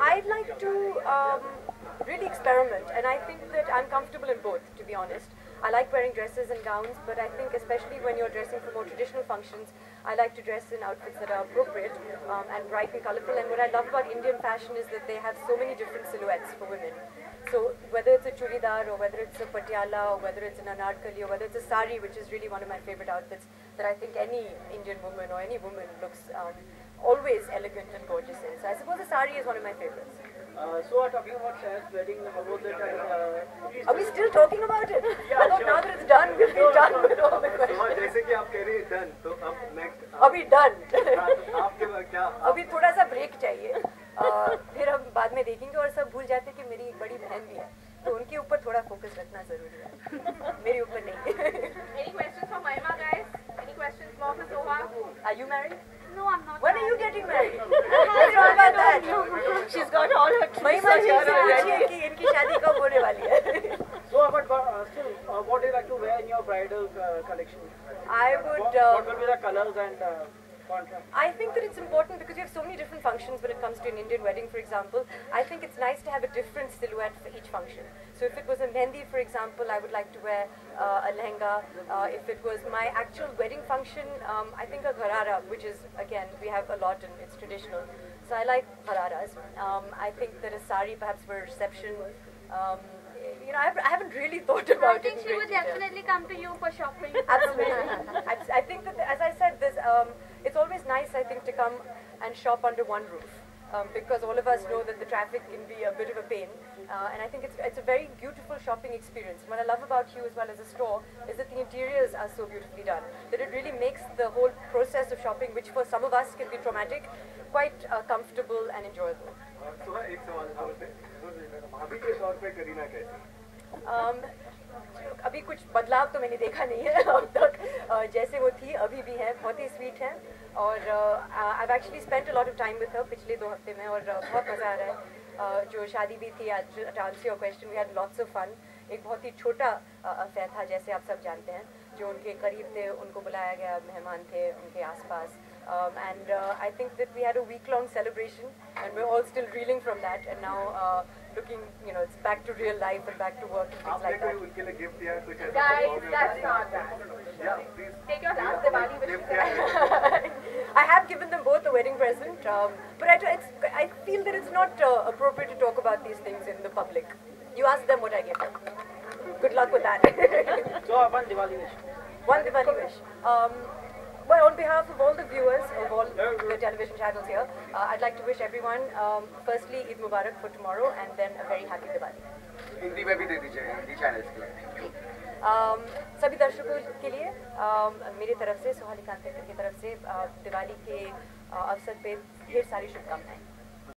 I'd like to really experiment, and I think that I'm comfortable in both, to be honest. I like wearing dresses and gowns, but I think especially when you're dressing for more traditional functions, I like to dress in outfits that are appropriate and bright and colorful. And what I love about Indian fashion is that they have so many different silhouettes for women. So whether it's a churidar or whether it's a patiala or whether it's an anarkali or whether it's a sari, which is really one of my favorite outfits that I think any Indian woman or any woman looks always elegant and gorgeous in. So I suppose the sari is one of my favorites. So talking about Shah's wedding, how was it? Are we still talking about it? Yeah, I thought now that it's done, we'll be done with all the questions. जैसे कि आप कह रही हैं done, तो अब next अभी done. आपके क्या? अभी थोड़ा सा ब्रेक चाहिए. फिर हम बाद में देखेंगे और सब भूल जाते हैं कि मेरी एक बड़ी बहन भी है. तो उनके ऊपर थोड़ा फोकस रखना जरूरी है. मेरे ऊपर नहीं. Any questions for Mahima, guys? Any questions more for Soha? Are you married? No, I'm not. When are you getting married? What's wrong about that? She's got all her महिमा जी से पूछिए कि इनकी शादी कब होने वाली है. So, but still, what do you like to wear in your bridal collection? I would. What will be the colors and contrast? I think that it's important because you have so many different functions when it comes to an Indian wedding, for example. I think it's nice to have a different silhouette for each function. So if it was a mehndi, for example, I would like to wear a lehenga. If it was my actual wedding function, I think a gharara, which is, again, we have a lot and it's traditional. So I like ghararas. I think that a sari perhaps for a reception. You know, I haven't really thought about it. I think she would definitely come to you for shopping. Absolutely. I think that, as I said, it's always nice, I think, to come and shop under one roof. Because all of us know that the traffic can be a bit of a pain. And I think it's a very beautiful shopping experience. What I love about you as well as a store is that the interiors are so beautifully done. That it really makes the whole process of shopping, which for some of us can be traumatic, quite comfortable and enjoyable. So, एक सवाल था भाभी के तौर पे करीना कैसी? अभी कुछ बदलाव तो मैंने देखा नहीं है अब तक. जैसे वो थी अभी भी है, बहुत ही स्वीट है और I've actually spent a lot of time with her पिछले 2 हफ्ते में और बहुत मज़ा आ रहा है. जो शादी भी थी आज, to answer your question, we had lots of fun. एक बहुत ही छोटा अफेयर था जैसे आप सब जानते हैं. जो उनके करीब थे उनको बुलाया गया, मेहमान थे उनके आसपास. And I think that we had a week-long celebration and we're all still reeling from that and now looking, you know, it's back to real life and back to work and things like that. उनके लिए gift दिया कुछ ऐसा? Guys, that's not that. Yeah, please. Take your last Diwali wishes. I have given them both a wedding present, but I feel that it's not appropriate to talk about these things in the public. You ask them what I gave them. Good luck with that. So, one Diwali wish. One Diwali wish. Well, on behalf of all the viewers of all the television channels here, I'd like to wish everyone, firstly, Eid Mubarak for tomorrow, and then a very happy Diwali. Hindi में भी दे दीजिए Hindi channels के लिए. सभी दर्शकों के लिए मेरी तरफ से, सोहाली कांत की तरफ से दिवाली के अवसर पे ढेर सारी शुभकामनाएं.